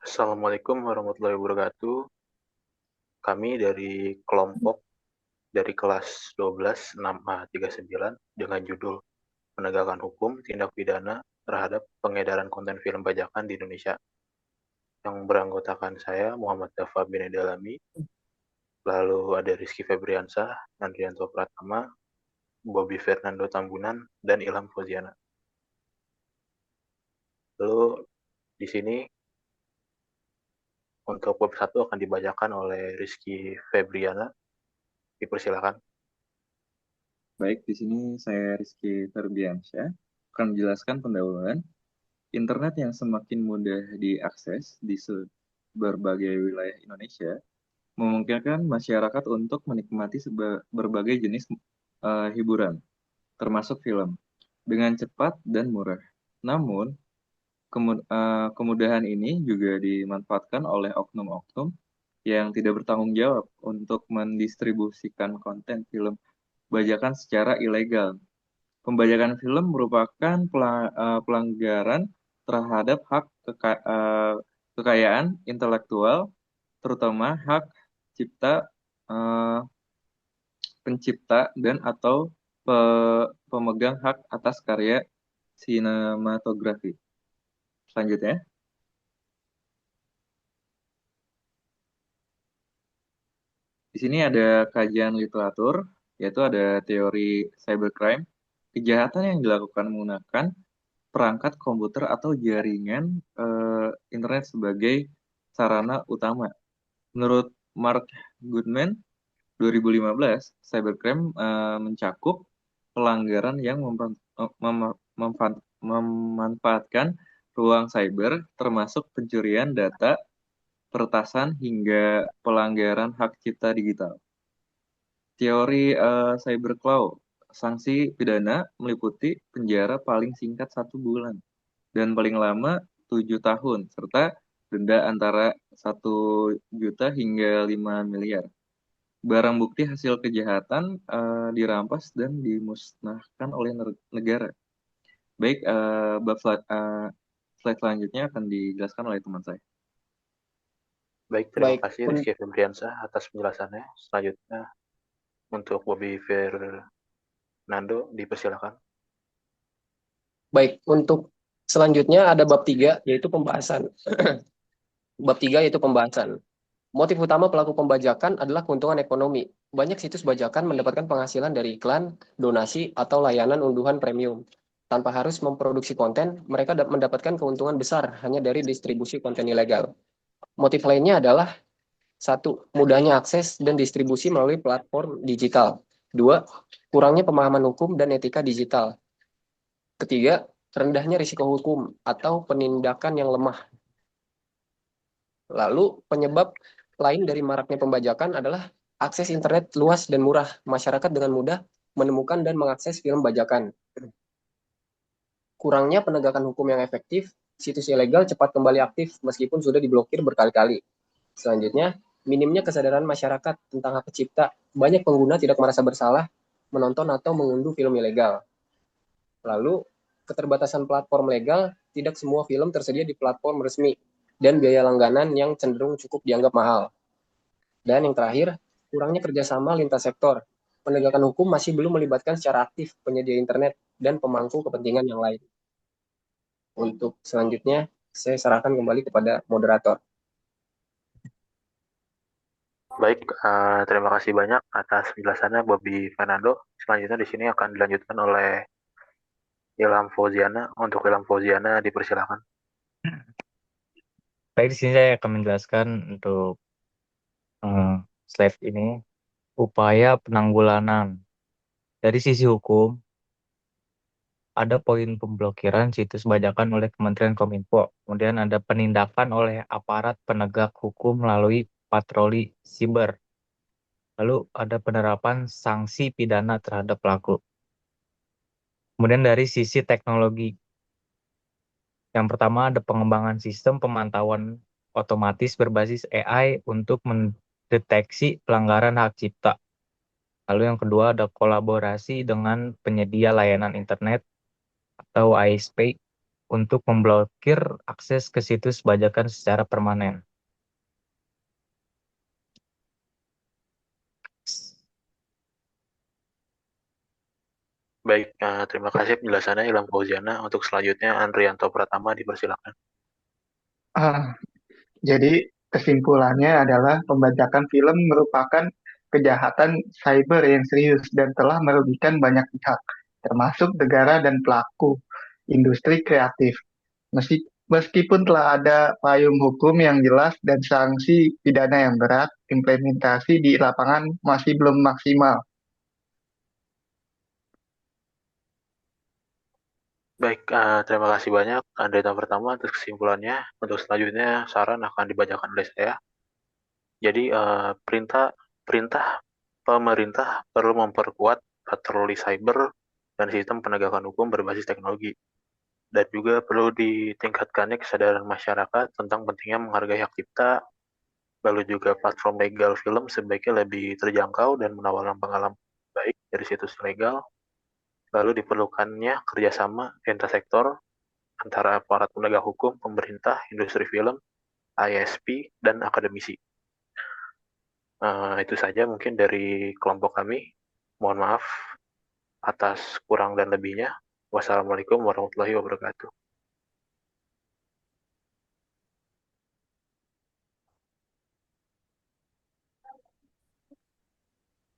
Assalamualaikum warahmatullahi wabarakatuh. Kami dari kelompok dari kelas 12 6A39 dengan judul Penegakan Hukum Tindak Pidana Terhadap Pengedaran Konten Film Bajakan di Indonesia, yang beranggotakan saya Muhammad Dafa bin Dalami, lalu ada Rizky Febriansah, Andrianto Pratama, Bobby Fernando Tambunan, dan Ilham Fauziana. Lalu di sini untuk bab 1 akan dibacakan oleh Rizky Febriana. Dipersilakan. Baik, di sini saya Rizky Ferdiansyah akan menjelaskan pendahuluan internet yang semakin mudah diakses di berbagai wilayah Indonesia memungkinkan masyarakat untuk menikmati berbagai jenis hiburan, termasuk film, dengan cepat dan murah. Namun, kemudahan ini juga dimanfaatkan oleh oknum-oknum yang tidak bertanggung jawab untuk mendistribusikan konten film bajakan secara ilegal. Pembajakan film merupakan pelanggaran terhadap hak kekayaan intelektual, terutama hak cipta eh, pencipta dan atau pemegang hak atas karya sinematografi. Selanjutnya, di sini ada kajian literatur, yaitu ada teori cybercrime, kejahatan yang dilakukan menggunakan perangkat komputer atau jaringan internet sebagai sarana utama. Menurut Mark Goodman, 2015, cybercrime mencakup pelanggaran yang memanfaatkan ruang cyber, termasuk pencurian data, peretasan, hingga pelanggaran hak cipta digital. Teori cyberclaw, sanksi pidana meliputi penjara paling singkat 1 bulan dan paling lama 7 tahun, serta denda antara 1 juta hingga 5 miliar. Barang bukti hasil kejahatan dirampas dan dimusnahkan oleh negara. Baik, slide selanjutnya akan dijelaskan oleh teman saya. Baik, terima Baik, kasih Rizky Febriansah atas penjelasannya. Selanjutnya untuk Bobby Fernando, dipersilakan. baik. Untuk selanjutnya ada bab 3 yaitu pembahasan. Bab 3 yaitu pembahasan. Motif utama pelaku pembajakan adalah keuntungan ekonomi. Banyak situs bajakan mendapatkan penghasilan dari iklan, donasi, atau layanan unduhan premium. Tanpa harus memproduksi konten, mereka mendapatkan keuntungan besar hanya dari distribusi konten ilegal. Motif lainnya adalah satu, mudahnya akses dan distribusi melalui platform digital. Dua, kurangnya pemahaman hukum dan etika digital. Ketiga, rendahnya risiko hukum atau penindakan yang lemah. Lalu penyebab lain dari maraknya pembajakan adalah akses internet luas dan murah. Masyarakat dengan mudah menemukan dan mengakses film bajakan. Kurangnya penegakan hukum yang efektif, situs ilegal cepat kembali aktif meskipun sudah diblokir berkali-kali. Selanjutnya, minimnya kesadaran masyarakat tentang hak cipta. Banyak pengguna tidak merasa bersalah menonton atau mengunduh film ilegal. Lalu, keterbatasan platform legal, tidak semua film tersedia di platform resmi, dan biaya langganan yang cenderung cukup dianggap mahal. Dan yang terakhir, kurangnya kerjasama lintas sektor. Penegakan hukum masih belum melibatkan secara aktif penyedia internet dan pemangku kepentingan yang lain. Untuk selanjutnya, saya serahkan kembali kepada moderator. Baik, terima kasih banyak atas penjelasannya Bobby Fernando. Selanjutnya di sini akan dilanjutkan oleh Ilham Fauziana. Untuk Ilham Fauziana, dipersilakan. Baik, di sini saya akan menjelaskan untuk slide ini upaya penanggulangan. Dari sisi hukum, ada poin pemblokiran situs bajakan oleh Kementerian Kominfo. Kemudian ada penindakan oleh aparat penegak hukum melalui patroli siber. Lalu ada penerapan sanksi pidana terhadap pelaku. Kemudian dari sisi teknologi, yang pertama ada pengembangan sistem pemantauan otomatis berbasis AI untuk mendeteksi pelanggaran hak cipta. Lalu yang kedua ada kolaborasi dengan penyedia layanan internet atau ISP untuk memblokir akses ke situs bajakan secara permanen. Baik, terima kasih penjelasannya Ilham Fauziana. Untuk selanjutnya Andrianto Pratama dipersilakan. Ah, jadi kesimpulannya adalah pembajakan film merupakan kejahatan cyber yang serius dan telah merugikan banyak pihak, termasuk negara dan pelaku industri kreatif. Meskipun telah ada payung hukum yang jelas dan sanksi pidana yang berat, implementasi di lapangan masih belum maksimal. Baik, terima kasih banyak Andrianto Pratama atas kesimpulannya. Untuk selanjutnya saran akan dibacakan oleh saya. Jadi perintah perintah pemerintah perlu memperkuat patroli cyber dan sistem penegakan hukum berbasis teknologi. Dan juga perlu ditingkatkannya kesadaran masyarakat tentang pentingnya menghargai hak cipta, lalu juga platform legal film sebaiknya lebih terjangkau dan menawarkan pengalaman baik dari situs legal, lalu diperlukannya kerjasama lintas sektor antara aparat penegak hukum, pemerintah, industri film, ISP, dan akademisi. Itu saja mungkin dari kelompok kami. Mohon maaf atas kurang dan lebihnya. Wassalamualaikum warahmatullahi wabarakatuh.